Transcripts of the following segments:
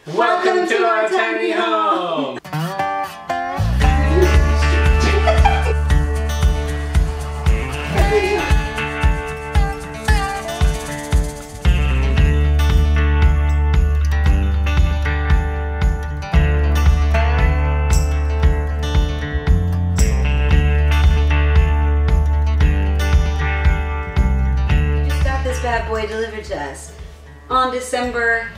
Welcome to our tiny home! Bad boy delivered to us on December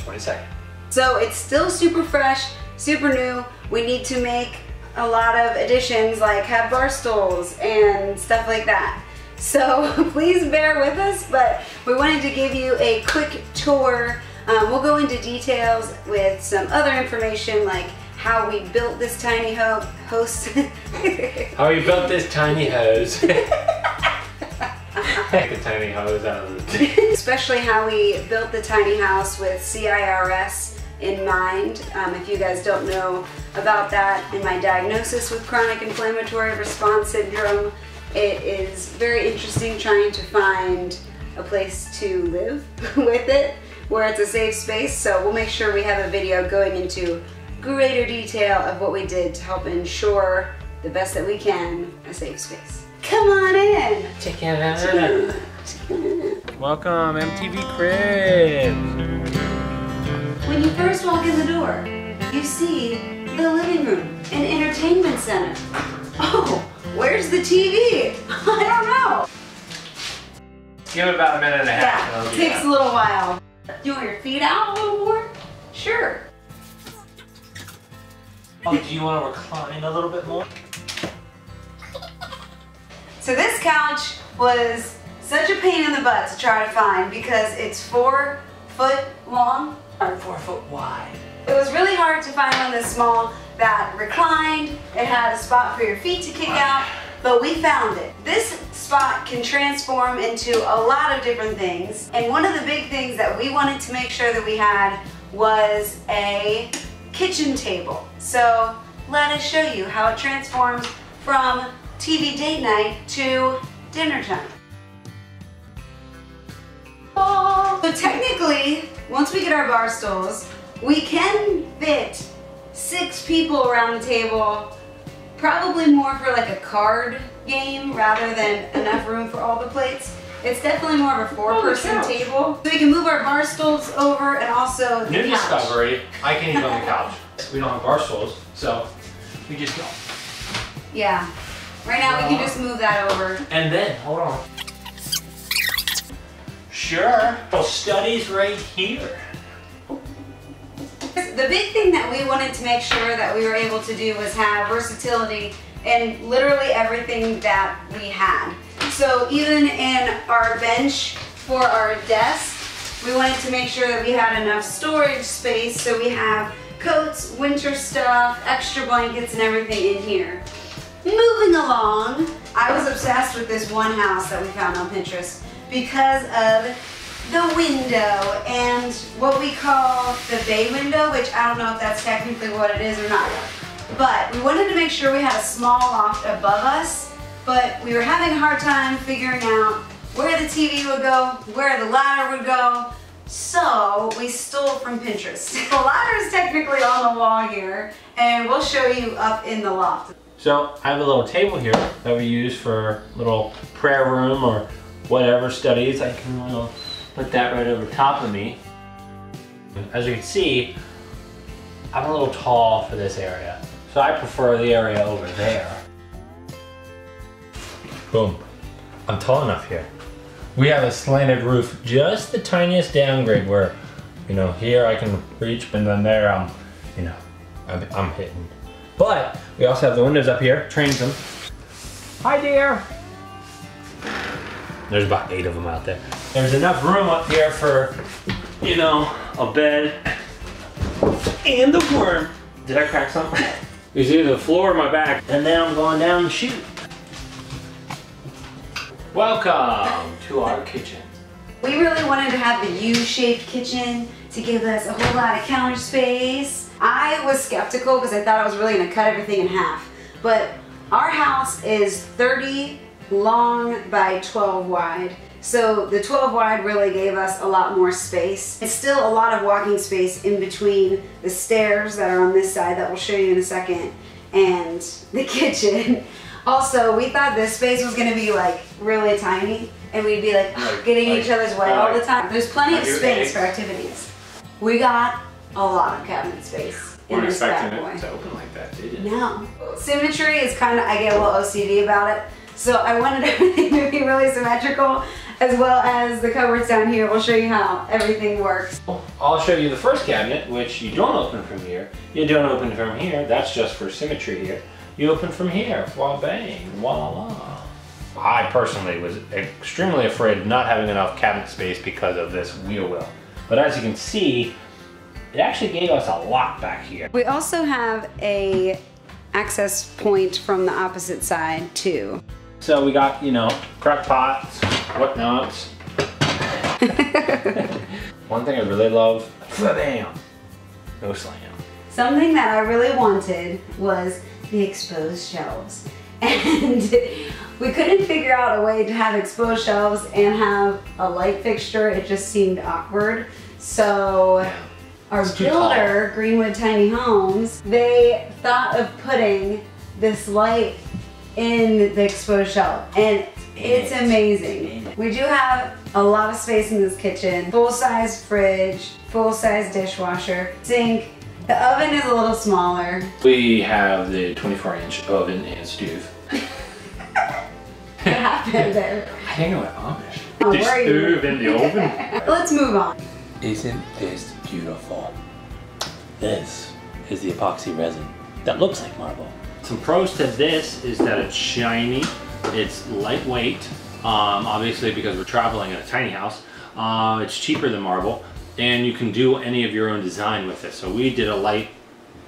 22nd. So it's still super fresh, super new. We need to make a lot of additions, like have bar stools and stuff like that. So please bear with us, but we wanted to give you a quick tour. We'll go into details with some other information, like how we built this tiny house. How we built this tiny hose. Take a tiny hose out of it. Especially how we built the tiny house with CIRS in mind. If you guys don't know about that, in my diagnosis with chronic inflammatory response syndrome, it is very interesting trying to find a place to live with it where it's a safe space. So we'll make sure we have a video going into greater detail of what we did to help ensure the best that we can a safe space. Come on in. Check it out. Welcome, MTV Cribs. When you first walk in the door, you see the living room and entertainment center. Oh, where's the TV? I don't know. Give it about a minute and a half. Yeah, it takes a little while. You want your feet out a little more? Sure. Oh, do you want to recline a little bit more? So this couch was such a pain in the butt to try to find because it's 4 foot long and 4 foot wide. It was really hard to find one this small that reclined. It had a spot for your feet to kick out, but we found it. This spot can transform into a lot of different things, and one of the big things that we wanted to make sure that we had was a kitchen table. So let us show you how it transforms from TV date night to dinner time. So technically, once we get our bar stools, we can fit 6 people around the table, probably more for like a card game rather than enough room for all the plates. It's definitely more of a 4-person table. So we can move our bar stools over and also the New couch. discovery, I can eat on the couch. We don't have bar stools, so we just go. Yeah. Right now we can just move that over. And then, hold on. Sure. Well, studies right here. The big thing that we wanted to make sure that we were able to do was have versatility in literally everything that we had. So even in our bench for our desk, we wanted to make sure that we had enough storage space, so we have coats, winter stuff, extra blankets and everything in here. Moving along, I was obsessed with this one house that we found on Pinterest because of the window and what we call the bay window, which I don't know if that's technically what it is or not. But we wanted to make sure we had a small loft above us, but we were having a hard time figuring out where the TV would go, where the ladder would go, so we stole from Pinterest. The ladder is technically on the wall here, and we'll show you up in the loft. So I have a little table here that we use for little prayer room or whatever studies. I can put that right over top of me. As you can see, I'm a little tall for this area, so I prefer the area over there. Boom. I'm tall enough here. We have a slanted roof, just the tiniest downgrade where, here I can reach, and then there I'm hitting. But we also have the windows up here, transom. Hi dear. There's about 8 of them out there. There's enough room up here for, a bed and the worm. Did I crack something? You see the floor of my back, and then I'm going down and shoot. Welcome to our kitchen. We really wanted to have the U-shaped kitchen to give us a whole lot of counter space. I was skeptical because I thought I was really going to cut everything in half, but our house is 30 long by 12 wide. So the 12 wide really gave us a lot more space. It's still a lot of walking space in between the stairs that are on this side that we'll show you in a second and the kitchen. Also, we thought this space was gonna be like really tiny and we'd be like getting in each other's way all the time. There's plenty of space for activities. We got a lot of cabinet space in this bad boy. Weren't expecting it to open like that, did you? No. Symmetry is kind of, I get a little OCD about it. So I wanted everything to be really symmetrical, as well as the cupboards down here. We'll show you how everything works. I'll show you the first cabinet, which you don't open from here. You don't open from here. That's just for symmetry here. You open from here. Voila, bang, voila. I personally was extremely afraid of not having enough cabinet space because of this wheel well. But as you can see, it actually gave us a lot back here. We also have a access point from the opposite side too. So we got, you know, crock pots, whatnots. One thing I really love, bam, no slam. Something that I really wanted was the exposed shelves. And we couldn't figure out a way to have exposed shelves and have a light fixture. It just seemed awkward. So our builder, Greenwood Tiny Homes, they thought of putting this light in the exposed shelf, and it's amazing. We do have a lot of space in this kitchen. Full-size fridge, full-size dishwasher, sink. The oven is a little smaller. We have the 24-inch oven and stove. What happened there? I think I went Amish. Oh, The stove in the oven. Let's move on. Isn't this beautiful? This is the epoxy resin that looks like marble. Some pros to this is that it's shiny, it's lightweight, obviously because we're traveling in a tiny house. It's cheaper than marble, and you can do any of your own design with it. So we did a light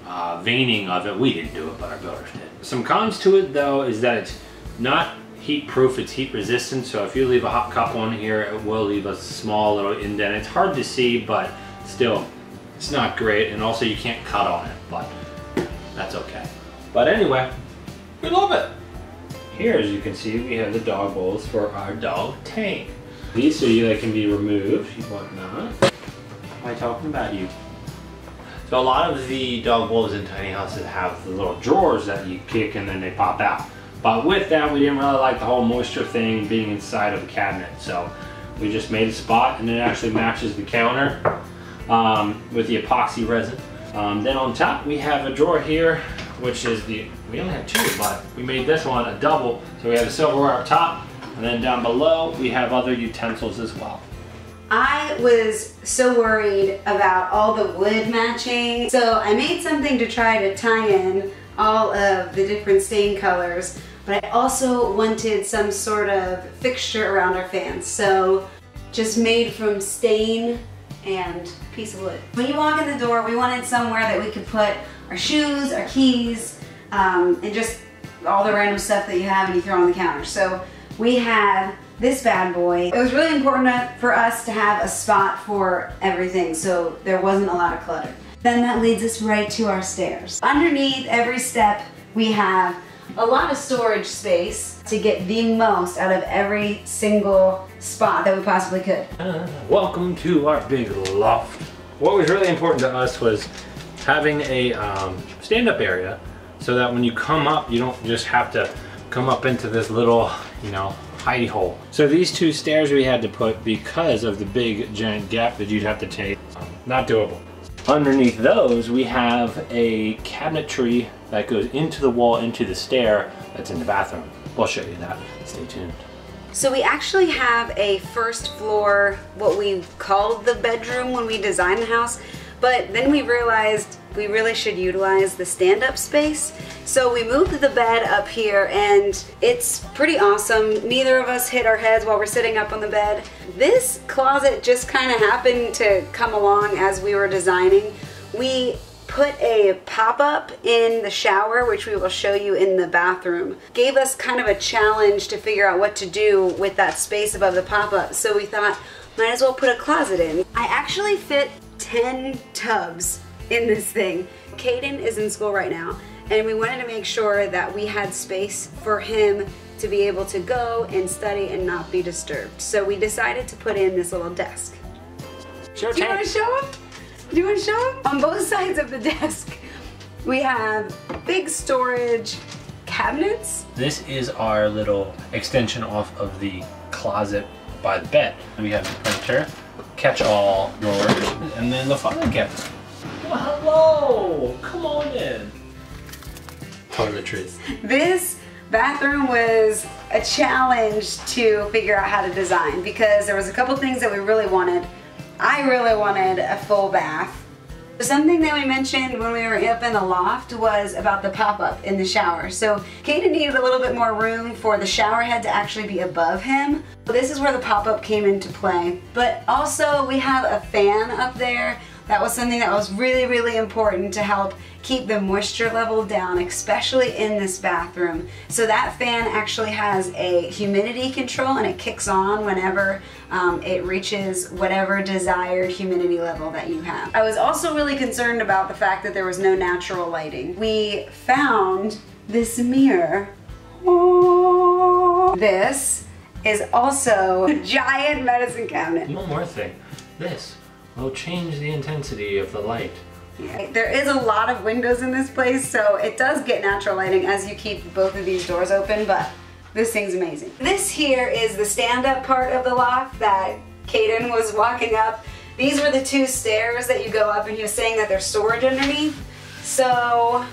veining of it. We didn't do it, but our builders did. Some cons to it though is that it's not heat proof, it's heat resistant. So if you leave a hot cup on here, it will leave a small little indent. It's hard to see, but still, it's not great. And also you can't cut on it, but that's okay. But anyway, we love it. Here, as you can see, we have the dog bowls for our dog tank. These so they can be removed, whatnot. Why am I talking about you? So a lot of the dog bowls in tiny houses have the little drawers that you kick and then they pop out. But with that, we didn't really like the whole moisture thing being inside of the cabinet. So we just made a spot, and it actually matches the counter with the epoxy resin. Then on top, we have a drawer here, which is we only have two, but we made this one a double. So we have a silverware up top, and then down below, we have other utensils as well. I was so worried about all the wood matching, so I made something to try to tie in all of the different stain colors, but I also wanted some sort of fixture around our fans. So just made from stain and piece of wood. When you walk in the door, we wanted somewhere that we could put our shoes, our keys, and just all the random stuff that you have and you throw on the counter. So we had this bad boy. It was really important for us to have a spot for everything, so there wasn't a lot of clutter. Then that leads us right to our stairs. Underneath every step, we have a lot of storage space to get the most out of every single spot that we possibly could. Welcome to our big loft. What was really important to us was having a stand-up area so that when you come up, you don't just have to come up into this little, you know, hidey hole. So these two stairs we had to put because of the big giant gap that you'd have to take. Not doable. Underneath those, we have a cabinetry that goes into the wall, into the stair that's in the bathroom. We'll show you that. Stay tuned. So we actually have a first floor, what we called the bedroom when we designed the house, but then we realized we really should utilize the stand-up space. So we moved the bed up here, and it's pretty awesome. Neither of us hit our heads while we're sitting up on the bed. This closet just kind of happened to come along as we were designing. We put a pop-up in the shower, which we will show you in the bathroom. Gave us kind of a challenge to figure out what to do with that space above the pop-up. So we thought, might as well put a closet in. I actually fit 10 tubs in this thing. Caden is in school right now, and we wanted to make sure that we had space for him to be able to go and study and not be disturbed. So we decided to put in this little desk. Sure, Do you want to show them? Do you want to show them? On both sides of the desk, we have big storage cabinets. This is our little extension off of the closet by the bed. We have the printer, catch-all drawers, and then the filing cabinet. Well, hello! Come on in. Toiletries. This bathroom was a challenge to figure out how to design because there was a couple things that we really wanted. I really wanted a full bath. Something that we mentioned when we were up in the loft was about the pop-up in the shower. So Caden needed a little bit more room for the shower head to actually be above him. This is where the pop-up came into play. But also we have a fan up there. That was something that was really, really important to help keep the moisture level down, especially in this bathroom. So that fan actually has a humidity control and it kicks on whenever it reaches whatever desired humidity level that you have. I was also really concerned about the fact that there was no natural lighting. We found this mirror. Oh. This is also a giant medicine cabinet. One more thing. This will change the intensity of the light. Yeah. There is a lot of windows in this place, so it does get natural lighting as you keep both of these doors open, but this thing's amazing. This here is the stand-up part of the loft that Caden was walking up. These were the two stairs that you go up, and he was saying that there's storage underneath. So,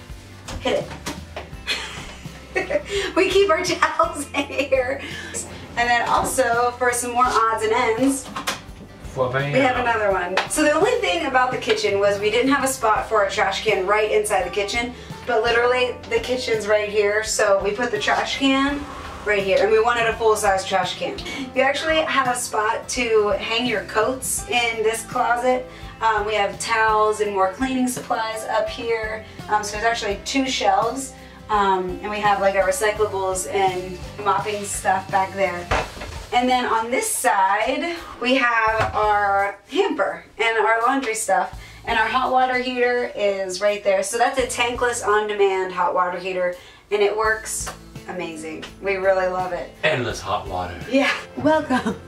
hit it. We keep our towels in here. And then also, for some more odds and ends, we have another one. So the only thing about the kitchen was we didn't have a spot for a trash can right inside the kitchen, but literally the kitchen's right here, so we put the trash can right here, and we wanted a full-size trash can. You actually have a spot to hang your coats in this closet. We have towels and more cleaning supplies up here, so there's actually 2 shelves, and we have like our recyclables and mopping stuff back there. And then on this side, we have our hamper and our laundry stuff. And our hot water heater is right there. So that's a tankless on-demand hot water heater, and it works amazing. We really love it. Endless hot water. Yeah. Welcome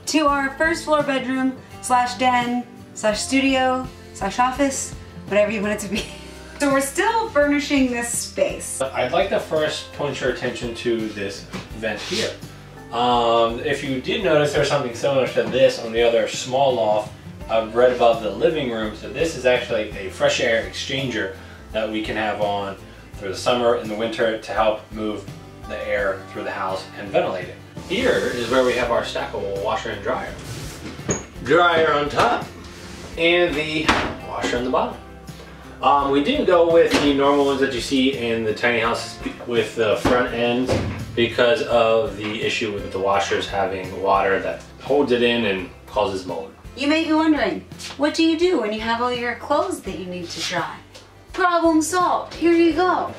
to our first floor bedroom / den / studio / office, whatever you want it to be. So we're still furnishing this space. I'd like to first point your attention to this vent here. If you did notice, there's something similar to this on the other small loft right above the living room. So this is actually a fresh air exchanger that we can have on through the summer and the winter to help move the air through the house and ventilate it. Here is where we have our stackable washer and dryer. Dryer on top and the washer on the bottom. We didn't go with the normal ones that you see in the tiny houses with the front ends because of the issue with the washers having water that holds it in and causes mold. You may be wondering, what do you do when you have all your clothes that you need to dry? Problem solved. Here you go.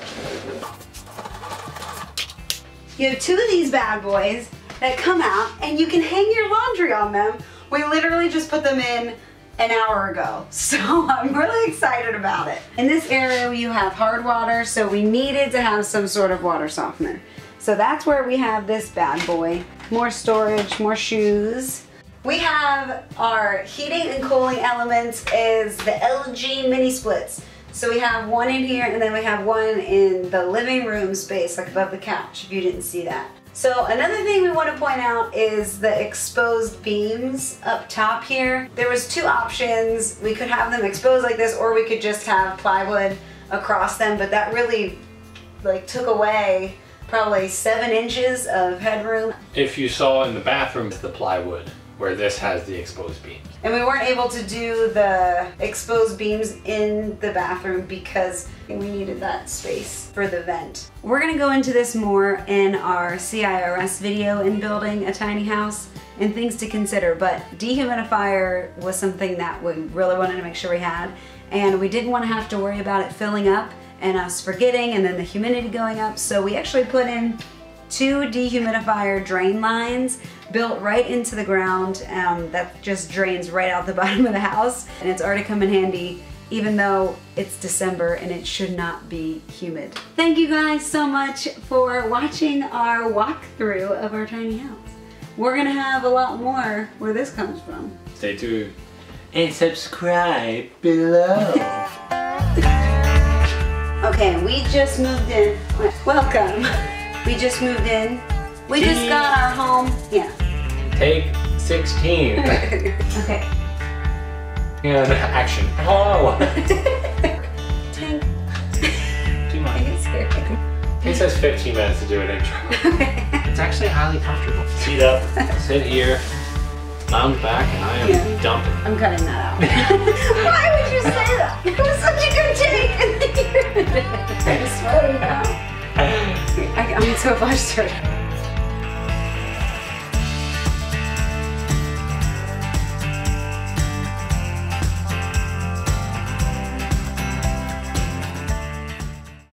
You have 2 of these bad boys that come out and you can hang your laundry on them. We literally just put them in an hour ago, so I'm really excited about it. In this area you have hard water, so we needed to have some sort of water softener. So that's where we have this bad boy. More storage, more shoes. We have our heating and cooling elements is the LG mini splits. So we have one in here and then we have one in the living room space, like above the couch, if you didn't see that. So another thing we want to point out is the exposed beams up top here. There was 2 options. We could have them exposed like this, or we could just have plywood across them, but that really like took away probably 7 inches of headroom. If you saw in the bathroom, it's the plywood where this has the exposed beams. And we weren't able to do the exposed beams in the bathroom because we needed that space for the vent. We're gonna go into this more in our CIRS video in building a tiny house and things to consider, but dehumidifier was something that we really wanted to make sure we had, and we didn't want to have to worry about it filling up and us forgetting and then the humidity going up, so we actually put in 2 dehumidifier drain lines built right into the ground that just drains right out the bottom of the house, and it's already come in handy even though it's December and it should not be humid. Thank you guys so much for watching our walkthrough of our tiny house. We're gonna have a lot more where this comes from. Stay tuned. And subscribe below. Okay, we just moved in. Welcome. We just moved in. We just got our home. Yeah. Take 16. Okay. And action. Hello. Tank. Too much. It says 15 minutes to do an intro. It's actually highly comfortable. Seat up, sit here, lounge back, and I am dumping. I'm cutting that out. Why would you say that? It was such a good take. I'm sweating now. I'm so flustered.